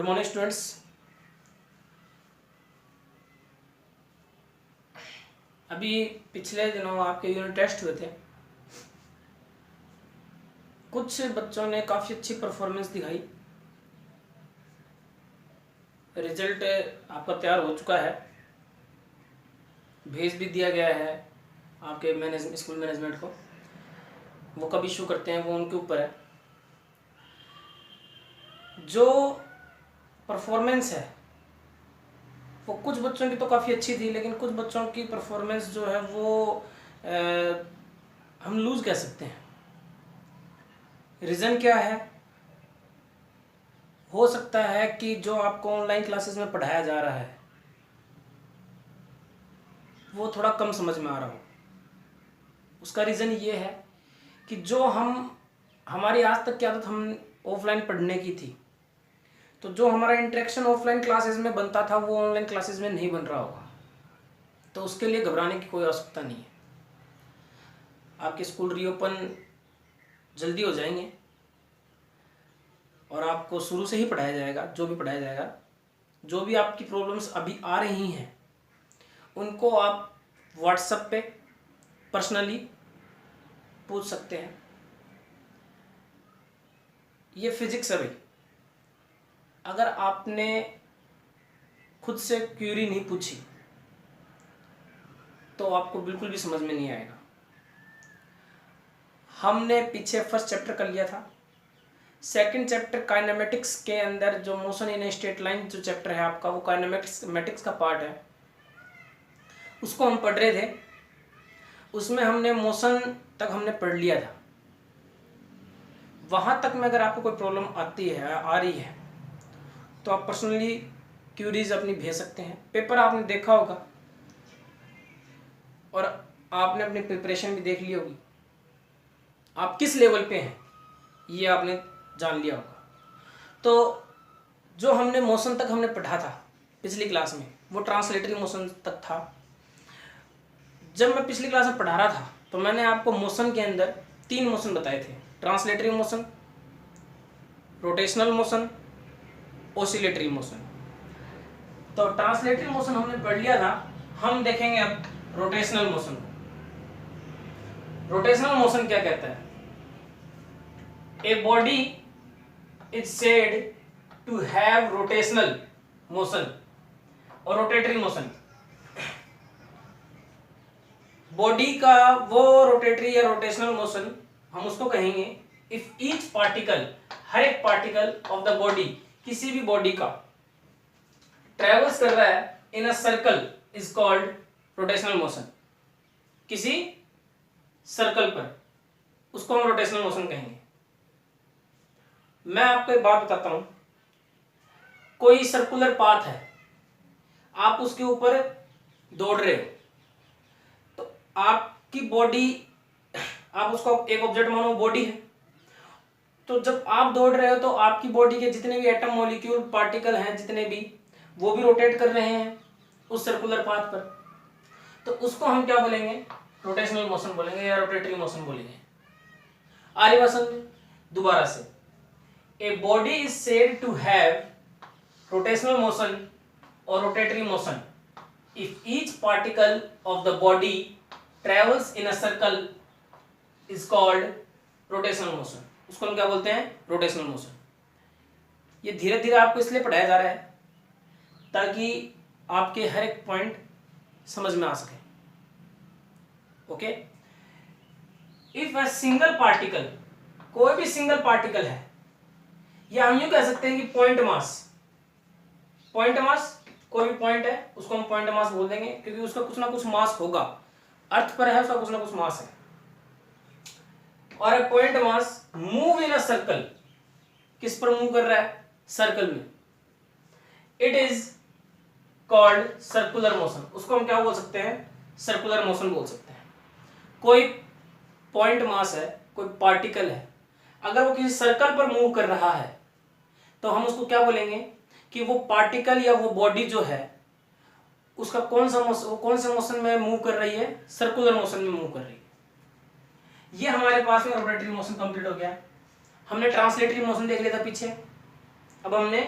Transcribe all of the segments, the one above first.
Morning students. अभी पिछले दिनों आपके यूनिट टेस्ट हुए थे। कुछ बच्चों ने काफ़ी अच्छी परफॉर्मेंस दिखाई। रिजल्ट आपका तैयार हो चुका है, भेज भी दिया गया है आपके स्कूल मैनेजमेंट को। वो कब इशू करते हैं वो उनके ऊपर है। जो परफॉर्मेंस है वो कुछ बच्चों की तो काफ़ी अच्छी थी, लेकिन कुछ बच्चों की परफॉर्मेंस जो है वो हम लूज़ कह सकते हैं। रीज़न क्या है? हो सकता है कि जो आपको ऑनलाइन क्लासेस में पढ़ाया जा रहा है वो थोड़ा कम समझ में आ रहा हो। उसका रीज़न ये है कि जो हमारी आज तक की आदत हम ऑफलाइन पढ़ने की थी, तो जो हमारा इंटरेक्शन ऑफलाइन क्लासेस में बनता था वो ऑनलाइन क्लासेस में नहीं बन रहा होगा। तो उसके लिए घबराने की कोई आवश्यकता नहीं है। आपके स्कूल रीओपन जल्दी हो जाएंगे और आपको शुरू से ही पढ़ाया जाएगा। जो भी पढ़ाया जाएगा, जो भी आपकी प्रॉब्लम्स अभी आ रही हैं उनको आप व्हाट्सएप पे पर्सनली पूछ सकते हैं। ये फिजिक्स है भाई, अगर आपने खुद से क्यूरी नहीं पूछी तो आपको बिल्कुल भी समझ में नहीं आएगा। हमने पीछे फर्स्ट चैप्टर कर लिया था। सेकंड चैप्टर काइनेमेटिक्स के अंदर जो मोशन इन स्ट्रेट लाइन जो चैप्टर है आपका, वो काइनेमेटिक्स का पार्ट है, उसको हम पढ़ रहे थे। उसमें हमने मोशन तक हमने पढ़ लिया था। वहाँ तक में अगर आपको कोई प्रॉब्लम आ रही है तो आप पर्सनली क्यूरीज अपनी भेज सकते हैं। पेपर आपने देखा होगा और आपने अपनी प्रिपरेशन भी देख ली होगी। आप किस लेवल पे हैं ये आपने जान लिया होगा। तो जो हमने मोशन तक हमने पढ़ा था पिछली क्लास में, वो ट्रांसलेटरी मोशन तक था। जब मैं पिछली क्लास में पढ़ा रहा था तो मैंने आपको मोशन के अंदर 3 मोशन बताए थे: translatory motion, rotational motion, oscillatory motion. तो ट्रांसलेटरी मोशन हमने पढ़ लिया था। हम देखेंगे अब रोटेशनल मोशन को। रोटेशनल मोशन क्या कहता है? A body is said to have rotational motion और रोटेटरी मोशन। बॉडी का वो रोटेटरी या रोटेशनल मोशन हम उसको कहेंगे इफ ईच पार्टिकल, हर एक पार्टिकल ऑफ द बॉडी, किसी भी बॉडी का ट्रेवल्स कर रहा है in a circle is called rotational motion. किसी सर्कल पर, उसको हम रोटेशनल मोशन कहेंगे। मैं आपको एक बात बताता हूं। कोई सर्कुलर पाथ है, आप उसके ऊपर दौड़ रहे हो, तो आपकी बॉडी, आप उसको एक ऑब्जेक्ट मानो बॉडी है, तो जब आप दौड़ रहे हो तो आपकी बॉडी के जितने भी एटम, मॉलिक्यूल, पार्टिकल हैं, जितने भी, वो भी रोटेट कर रहे हैं उस सर्कुलर पाथ पर। तो उसको हम क्या बोलेंगे? रोटेशनल मोशन बोलेंगे या रोटेटरी मोशन बोलेंगे। आगे बात समझे दोबारा से। A body is said to have rotational motion और rotatory motion if each particle of the body travels in a circle is called rotational motion। उसको हम क्या बोलते हैं? Rotational motion. ये धीरे धीरे आपको इसलिए पढ़ाया जा रहा है ताकि आपके हर एक पॉइंट समझ में आ सके। Okay. If a single particle, कोई भी सिंगल पार्टिकल है, या हम यूं कह सकते हैं कि पॉइंट मास, कोई भी पॉइंट है उसको हम पॉइंट मास बोल देंगे, क्योंकि उसका कुछ ना कुछ मास होगा। अर्थ पर है, उसका कुछ ना कुछ मास है। और a point mass move in a circle, किस पर मूव कर रहा है? सर्कल में। It is called circular motion. उसको हम क्या बोल सकते हैं? सर्कुलर मोशन बोल सकते हैं। कोई पॉइंट मास है, कोई पार्टिकल है, अगर वो किसी सर्कल पर मूव कर रहा है तो हम उसको क्या बोलेंगे कि वो पार्टिकल या वो बॉडी जो है उसका कौन से मोशन में मूव कर रही है? सर्कुलर मोशन में मूव कर रही है। ये हमारे पास में रोटेटरी मोशन कंप्लीट हो गया। हमने ट्रांसलेटरी मोशन देख लिया था पीछे। अब हमने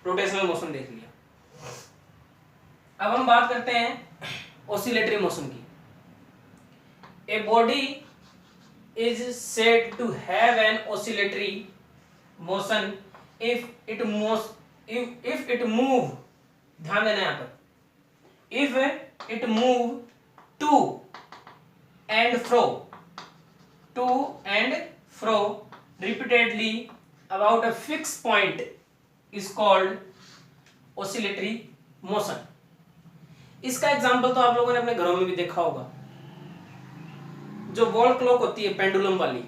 रोटेशनल मोशन देख लिया। अब हम बात करते हैं ऑसिलेटरी मोशन की। A body is said to have an oscillatory motion if it move, ध्यान देना यहां पर, if it move to and fro repeatedly about a fixed point is called oscillatory motion। इसका एग्जांपल तो आप लोगों ने अपने घरों में भी देखा होगा। जो वॉल क्लॉक होती है पेंडुलम वाली,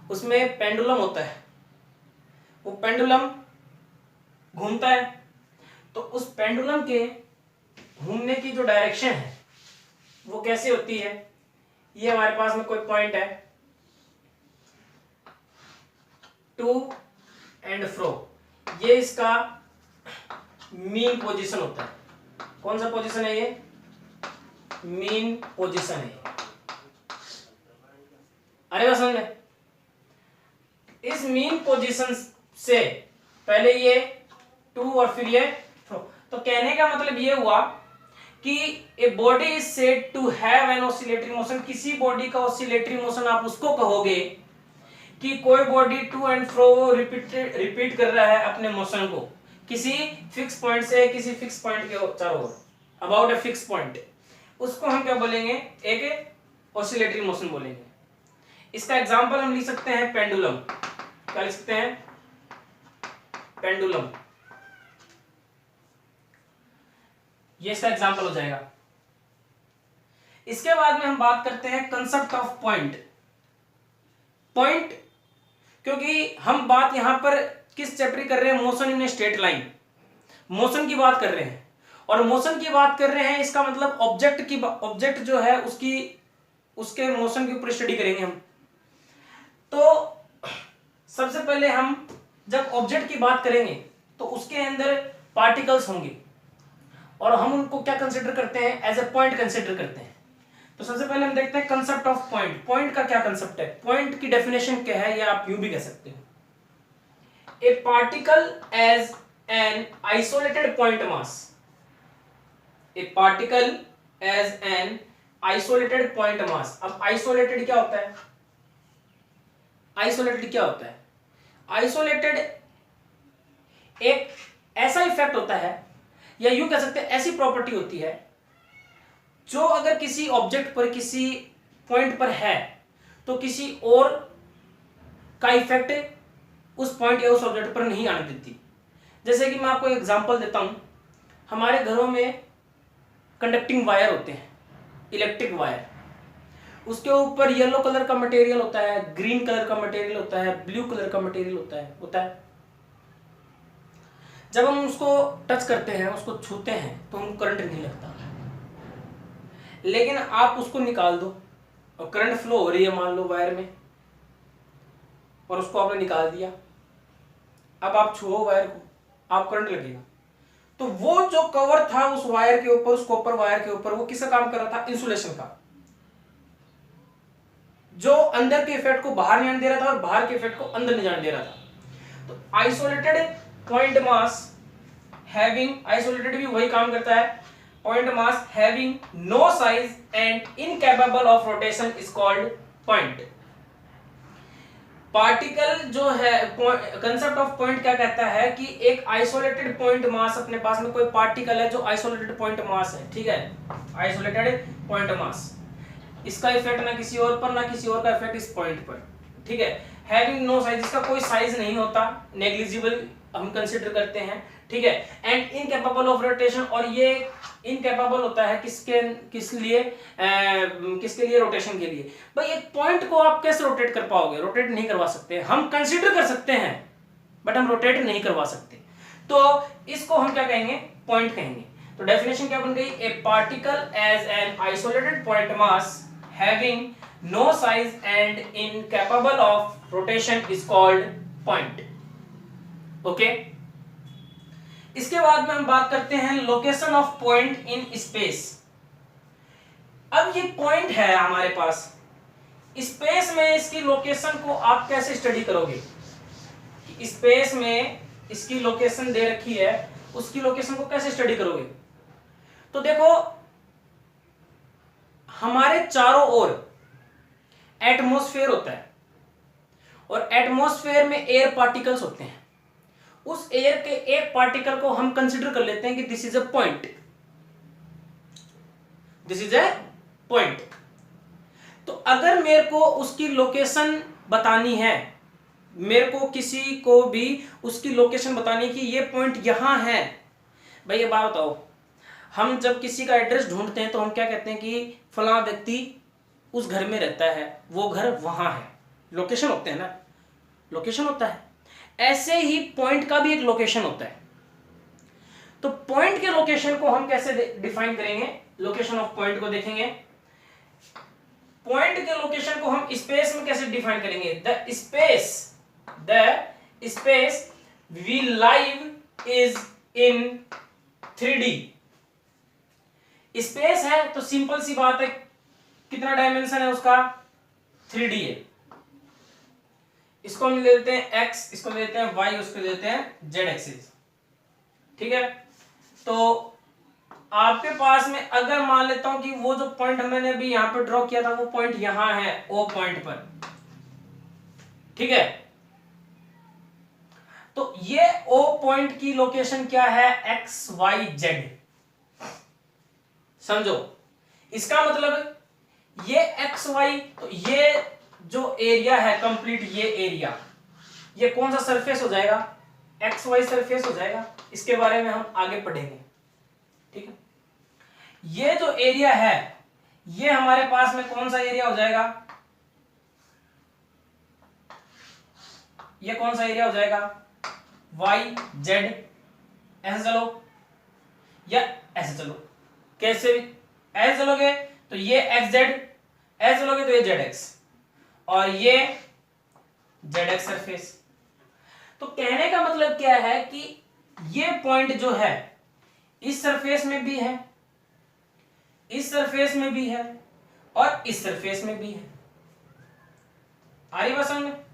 उसमें पेंडुलम होता है, वो पेंडुलम घूमता है, तो उस पेंडुलम के घूमने की जो डायरेक्शन है वो कैसे होती है। ये हमारे पास में कोई पॉइंट है, टू एंड फ्रो, ये इसका मीन पोजीशन होता है। कौन सा पोजीशन है ये? मीन पोजीशन है। अरे बस समझ में, इस मीन पोजीशन से पहले ये टू और फिर ये फ्रो। तो कहने का मतलब ये हुआ कि a body is said to have an oscillatory motion. किसी बॉडी का ऑसिलेटरी मोशन आप उसको कहोगे कि कोई body to and fro repeat कर रहा है अपने मोशन को किसी फिक्स पॉइंट से किसी फिक्स पॉइंट के चारों ओर, अबाउट अ फिक्स पॉइंट, उसको हम क्या बोलेंगे? एक ऑसिलेटरी मोशन बोलेंगे। इसका एग्जांपल हम लिख सकते हैं पेंडुलम। क्या लिख सकते हैं? पेंडुलम। ये इसका एग्जांपल हो जाएगा। इसके बाद में हम बात करते हैं कंसेप्ट ऑफ पॉइंट। पॉइंट, क्योंकि हम बात यहां पर किस चैप्टर की कर रहे हैं? Motion in a straight line, motion की बात कर रहे हैं। और मोशन की बात कर रहे हैं, इसका मतलब ऑब्जेक्ट जो है उसके मोशन के ऊपर स्टडी करेंगे हम। तो सबसे पहले हम जब ऑब्जेक्ट की बात करेंगे तो उसके अंदर पार्टिकल्स होंगे और हम उनको क्या कंसीडर करते हैं? एज ए पॉइंट कंसीडर करते हैं। तो सबसे पहले हम देखते हैं कंसेप्ट ऑफ पॉइंट। पॉइंट का क्या कंसेप्ट है? पॉइंट की डेफिनेशन क्या है, या आप यूं भी कह सकते हो, a particle as an isolated point mass. A particle as an isolated point mass. अब आइसोलेटेड क्या होता है? आइसोलेटेड क्या होता है? आइसोलेटेड एक ऐसा इफेक्ट होता है, या यूं कह सकते हैं ऐसी प्रॉपर्टी होती है, जो अगर किसी ऑब्जेक्ट पर किसी पॉइंट पर है तो किसी और का इफेक्ट उस पॉइंट या उस ऑब्जेक्ट पर नहीं आने देती। जैसे कि मैं आपको एग्जांपल देता हूं, हमारे घरों में कंडक्टिंग वायर होते हैं, इलेक्ट्रिक वायर, उसके ऊपर येलो कलर का मटेरियल होता है, ग्रीन कलर का मटेरियल होता है, ब्लू कलर का मटेरियल होता है। जब हम उसको टच करते हैं, उसको छूते हैं, तो हमको करंट नहीं लगता। लेकिन आप उसको निकाल दो और करंट फ्लो हो रही है मान लो वायर में, और उसको आपने निकाल दिया, अब आप छुओ वायर को, आप करंट लगेगा। तो वो जो कवर था उस वायर के ऊपर, उस कॉपर वायर के ऊपर, वो किसका काम कर रहा था? इंसुलेशन का, जो अंदर के इफेक्ट को बाहर नहीं आने दे रहा था और बाहर के इफेक्ट को अंदर नहीं जाने दे रहा था। तो isolated point mass having, isolated भी वही काम करता है, point mass having no size and incapable of rotation is called point. Particle जो है, कंसेप्ट ऑफ पॉइंट क्या कहता है कि एक आइसोलेटेड पॉइंट मास, अपने पास में कोई पार्टिकल है जो आइसोलेटेड पॉइंट मास है, ठीक है, आइसोलेटेड पॉइंट मास, इसका इफेक्ट ना किसी और पर, ना किसी और का इफेक्ट इस पॉइंट पर, ठीक है, हैविंग नो साइज, इसका कोई साइज नहीं होता, नेग्लिजिबल हम कंसीडर करते हैं, ठीक है, एंड इनकेपेबल ऑफ रोटेशन, और ये इनकेपेबल होता है किसके लिए? रोटेशन के लिए। भाई एक पॉइंट को आप कैसे रोटेट कर पाओगे? रोटेट नहीं करवा सकते। हम कंसीडर कर सकते हैं बट हम रोटेट नहीं करवा सकते। तो इसको हम क्या कहेंगे? पॉइंट कहेंगे। तो डेफिनेशन क्या बन गई? A particle as an isolated point mass having no size and incapable of rotation is called point. Okay, इसके बाद में हम बात करते हैं location of point in space. अब ये पॉइंट है हमारे पास, स्पेस में इसकी लोकेशन को आप कैसे स्टडी करोगे? स्पेस में इसकी लोकेशन दे रखी है, उसकी लोकेशन को कैसे स्टडी करोगे? तो देखो हमारे चारों ओर एटमॉस्फेयर होता है और एटमॉस्फेयर में एयर पार्टिकल्स होते हैं। उस एयर के एक पार्टिकल को हम कंसीडर कर लेते हैं कि this is a point, this is a point. तो अगर मेरे को उसकी लोकेशन बतानी है, मेरे को किसी को भी उसकी लोकेशन बतानी कि ये पॉइंट यहां है। भाई ये बात बताओ, हम जब किसी का एड्रेस ढूंढते हैं तो हम क्या कहते हैं कि फलां व्यक्ति उस घर में रहता है, वो घर वहां है। लोकेशन होते हैं ना, लोकेशन होता है। ऐसे ही पॉइंट का भी एक लोकेशन होता है। तो पॉइंट के लोकेशन को हम कैसे डिफाइन करेंगे? लोकेशन ऑफ पॉइंट को देखेंगे। पॉइंट के लोकेशन को हम स्पेस में कैसे डिफाइन करेंगे? The space we live is in 3D। Space है तो सिंपल सी बात है, कितना डायमेंशन है उसका? 3D है। इसको हम ले लेते हैं x, इसको ले लेते हैं y, उसको ले लेते हैं z एक्सिस। ठीक है, तो आपके पास में अगर मान लेता हूं कि वो जो पॉइंट मैंने अभी यहां पर ड्रॉ किया था वो पॉइंट यहां है, O पॉइंट पर। ठीक है, तो ये O पॉइंट की लोकेशन क्या है? x y z। समझो, इसका मतलब ये x y, तो ये जो एरिया है कंप्लीट, ये एरिया, ये कौन सा सरफेस हो जाएगा? एक्स वाई सरफेस हो जाएगा। इसके बारे में हम आगे पढ़ेंगे। ठीक है, ये जो एरिया है ये हमारे पास में कौन सा एरिया हो जाएगा? ये कौन सा एरिया हो जाएगा? Y Z. ऐसे चलो या ऐसे चलो, कैसे भी ऐसे चलोगे तो ये एक्स जेड, ऐसे चलोगे तो ये जेड एक्स, और ये जेड एक्स सरफेस। तो कहने का मतलब क्या है कि ये पॉइंट जो है इस सरफेस में भी है, इस सरफेस में भी है और इस सरफेस में भी है। आ रही बात समझ में?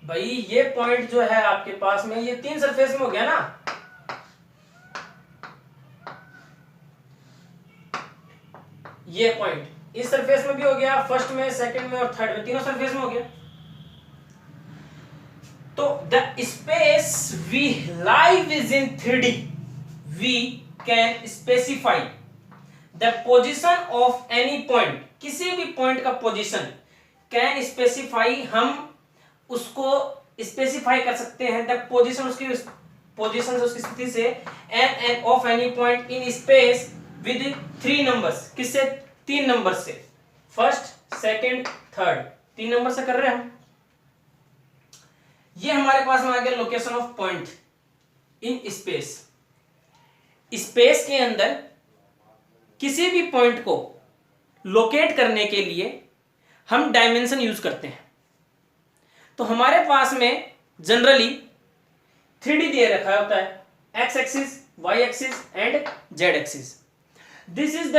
भाई ये पॉइंट जो है आपके पास में, ये 3 सरफेस में हो गया ना। ये पॉइंट इस सरफेस में भी हो गया, फर्स्ट में, सेकंड में और थर्ड में, तीनों सरफेस में हो गया। तो the space we live is in 3D, we can specify the position of any point. किसी भी पॉइंट का पोजिशन कैन स्पेसिफाई, हम उसको स्पेसिफाई कर सकते हैं। द पोजिशन, उसकी पोजिशन से, उसकी स्थिति से, end of any point in space with 3 numbers. किससे? 3 नंबर से। फर्स्ट, सेकंड, थर्ड, 3 नंबर से कर रहे हैं हम। ये हमारे पास में आ गया location of point in space. Space के अंदर किसी भी पॉइंट को लोकेट करने के लिए हम डायमेंशन यूज करते हैं। तो हमारे पास में जनरली 3D दे रखा होता है, x axis, y axis and z axis. This is the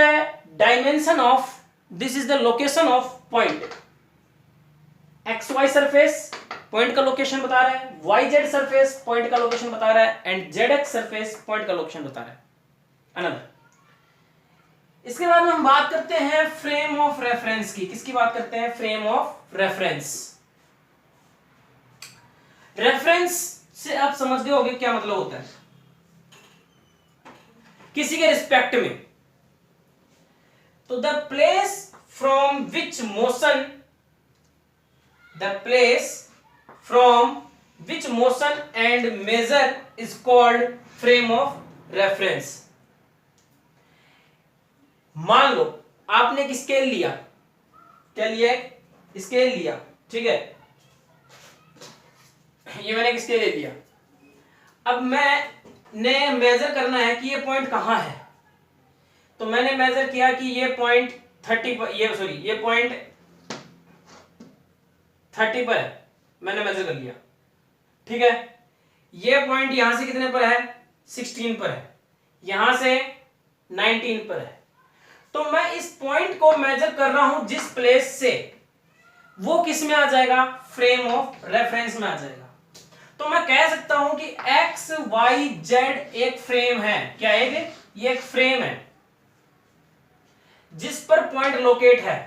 dimension of, this is the location of point. X y surface point का लोकेशन बता रहा है, वाई जेड सरफेस पॉइंट का लोकेशन बता रहा है, and z x surface point का location बता रहा है। अनदर, इसके बाद में हम बात करते हैं फ्रेम ऑफ रेफरेंस की। किसकी बात करते हैं? Frame of reference. रेफरेंस से आप समझ गए होंगे क्या मतलब होता है। किसी के रिस्पेक्ट में, तो the place from which motion, the place from which motion and measure is called frame of reference. मान लो आपने एक स्केल लिया, क्या लिया? स्केल लिया, ठीक है, ये मैंने एक स्केल ले लिया। अब मैंने मेजर करना है कि ये पॉइंट कहां है। तो मैंने मेजर किया कि ये पॉइंट 30 पर, ये पॉइंट 30 पर है, मैंने मेजर कर लिया। ठीक है, ये पॉइंट यहां से कितने पर है? 16 पर है, यहां से 19 पर है। तो मैं इस पॉइंट को मेजर कर रहा हूं जिस प्लेस से, वो किस में आ जाएगा? फ्रेम ऑफ रेफरेंस में आ जाएगा। तो मैं कह सकता हूं कि एक्स वाई जेड एक फ्रेम है। क्या है ये एक फ्रेम है जिस पर पॉइंट लोकेट है।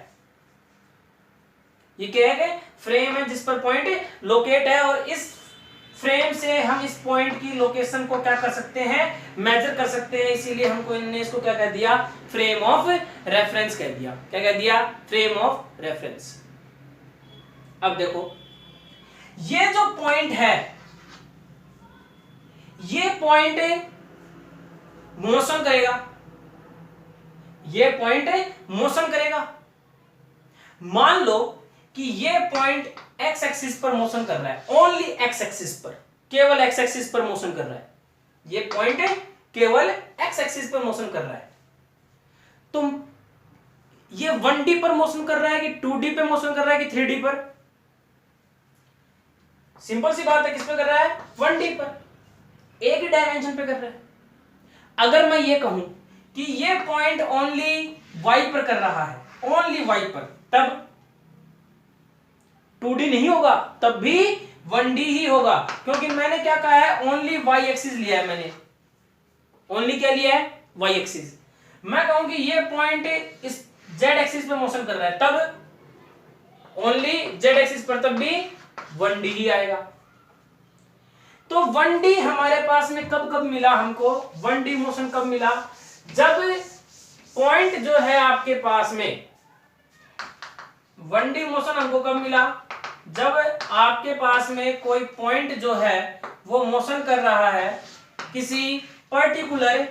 ये क्या है? फ्रेम है जिस पर पॉइंट लोकेट है, और इस फ्रेम से हम इस पॉइंट की लोकेशन को क्या कर सकते हैं? मेजर कर सकते हैं। इसीलिए हमको इनने इसको क्या कह दिया? फ्रेम ऑफ रेफरेंस कह दिया। क्या कह दिया? Frame of reference. अब देखो, ये जो पॉइंट है, ये पॉइंट मोशन करेगा। ये पॉइंट मोशन करेगा। मान लो कि ये पॉइंट एक्स एक्सिस पर मोशन कर रहा है, ओनली एक्स एक्सिस पर, केवल एक्स एक्सिस पर मोशन कर रहा है। ये पॉइंट केवल एक्स एक्सिस पर मोशन कर रहा है। तो ये 1D पर मोशन कर रहा है कि 2D पे मोशन कर रहा है कि 3D पर? सिंपल सी बात है, किस पे कर रहा है? 1D पर, एक ही डायमेंशन पे कर रहा है। अगर मैं ये कहूं कि ये पॉइंट ओनली y पर कर रहा है, ओनली y पर, तब 2D नहीं होगा, तब भी 1D ही होगा, क्योंकि मैंने क्या कहा है? ओनली y एक्सिस लिया है मैंने। ओनली क्या लिया है? y axis. मैं कहूं कि ये पॉइंट इस z एक्सिस पे मोशन कर रहा है, तब ओनली z एक्सिस पर, तब भी 1D ही आएगा। तो 1D हमारे पास में कब कब मिला हमको? 1D मोशन कब मिला? जब पॉइंट जो है आपके पास में, 1D मोशन हमको कब मिला? जब आपके पास में कोई पॉइंट जो है वो मोशन कर रहा है किसी पर्टिकुलर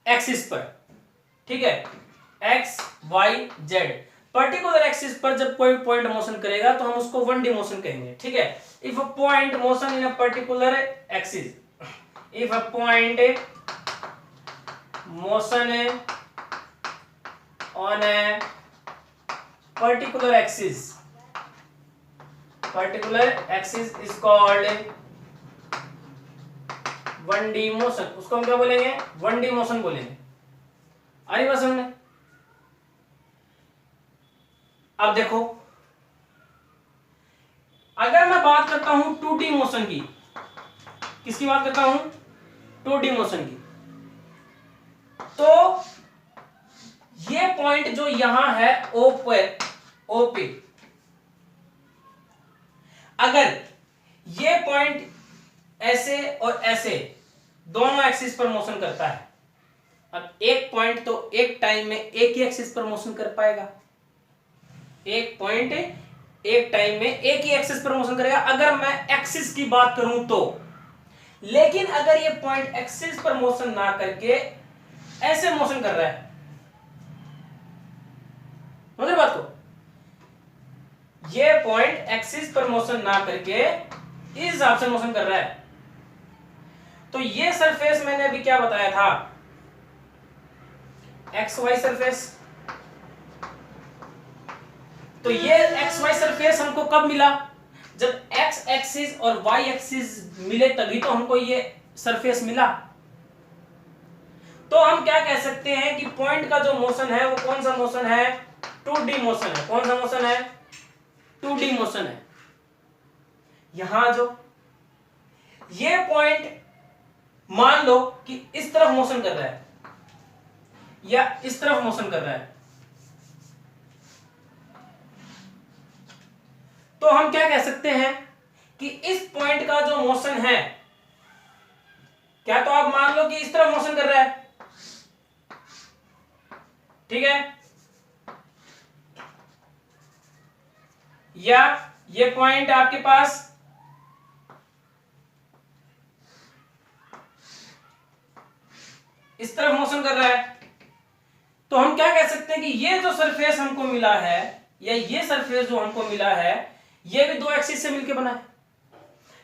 एक्सिस पर। ठीक है, x y z particular axis पर जब कोई पॉइंट मोशन करेगा तो हम उसको 1D मोशन कहेंगे। ठीक है, if a point motion in a particular axis, if a point motion on A particular axis is called 1D motion। उसको हम क्या बोलेंगे? 1D मोशन बोलेंगे। आ रही बात समझ में? अब देखो, अगर मैं बात करता हूं 2D मोशन की, किसकी बात करता हूं? 2D मोशन की। तो ये पॉइंट जो यहां है O पे, अगर ये पॉइंट ऐसे और ऐसे दोनों एक्सिस पर मोशन करता है, अब एक पॉइंट तो एक टाइम में एक ही एक्सिस पर मोशन कर पाएगा। एक पॉइंट एक टाइम में एक ही एक्सिस पर मोशन करेगा, अगर मैं एक्सिस की बात करूं तो। लेकिन अगर ये पॉइंट एक्सिस पर मोशन ना करके ऐसे मोशन कर रहा है, समझ बात को? ये पॉइंट एक्सिस पर मोशन ना करके इस हिसाब से मोशन कर रहा है, तो ये सरफेस मैंने अभी क्या बताया था? X y surface. तो ये एक्स वाई सरफेस हमको कब मिला? जब एक्स एक्सिस और वाई एक्सिस मिले, तभी तो हमको ये सरफेस मिला। तो हम क्या कह सकते हैं कि पॉइंट का जो मोशन है वो कौन सा मोशन है? 2D मोशन है। कौन सा मोशन है? 2D मोशन है। यहां जो ये पॉइंट मान लो कि इस तरफ मोशन कर रहा है या इस तरफ मोशन कर रहा है, तो हम क्या कह सकते हैं कि इस पॉइंट का जो मोशन है, क्या तो आप मान लो कि इस तरफ मोशन कर रहा है, ठीक है, या ये पॉइंट आपके पास इस तरफ मोशन कर रहा है, तो हम क्या कह सकते हैं कि ये जो सरफेस हमको मिला है, या ये सरफेस जो हमको मिला है, ये भी दो एक्सिस से मिलकर बना है।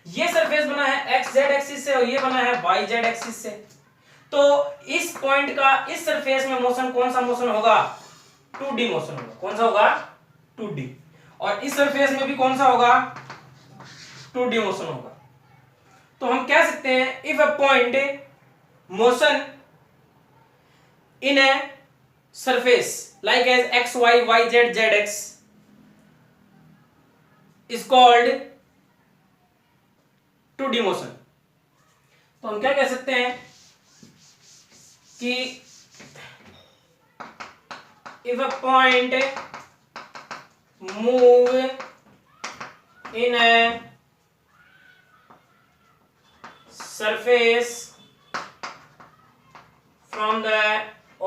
ये सरफेस बना है एक्स जेड एक्सिस से और ये बना है वाई जेड एक्सिस से। तो इस पॉइंट का इस सरफेस में मोशन कौन सा मोशन होगा? 2D मोशन होगा। कौन सा होगा? 2D। और इस सरफेस में भी कौन सा होगा? 2D मोशन होगा। तो हम कह सकते हैं if a point motion in a surface like as x y y z z x is called 2D motion. तो हम क्या कह सकते हैं कि if a point move in A surface from the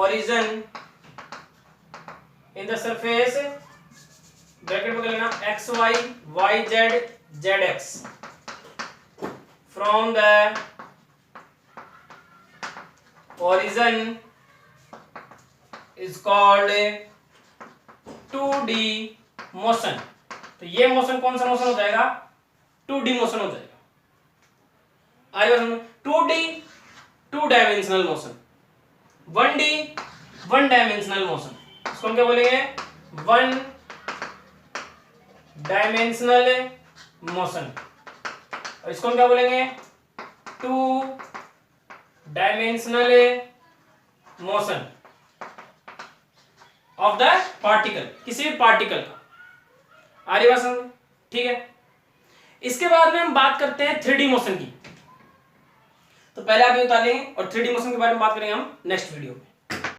origin in the surface bracket में लेना x y y z z x from the origin is called 2D motion। तो ये मोशन कौन सा मोशन हो जाएगा? 2D मोशन हो जाएगा। आगे समझो, 2D 2 dimensional motion, 1D 1 dimensional motion. इसको हम क्या बोलेंगे? 1 डायमेंशनल मोशन। और इसको हम क्या बोलेंगे? 2 dimensional motion of the particle, किसी भी पार्टिकल का। आ रही बात समझ? ठीक है। इसके बाद में हम बात करते हैं 3D मोशन की। तो पहले आप ये बता लेंगे और 3D मोशन के बारे में बात करेंगे हम नेक्स्ट वीडियो में।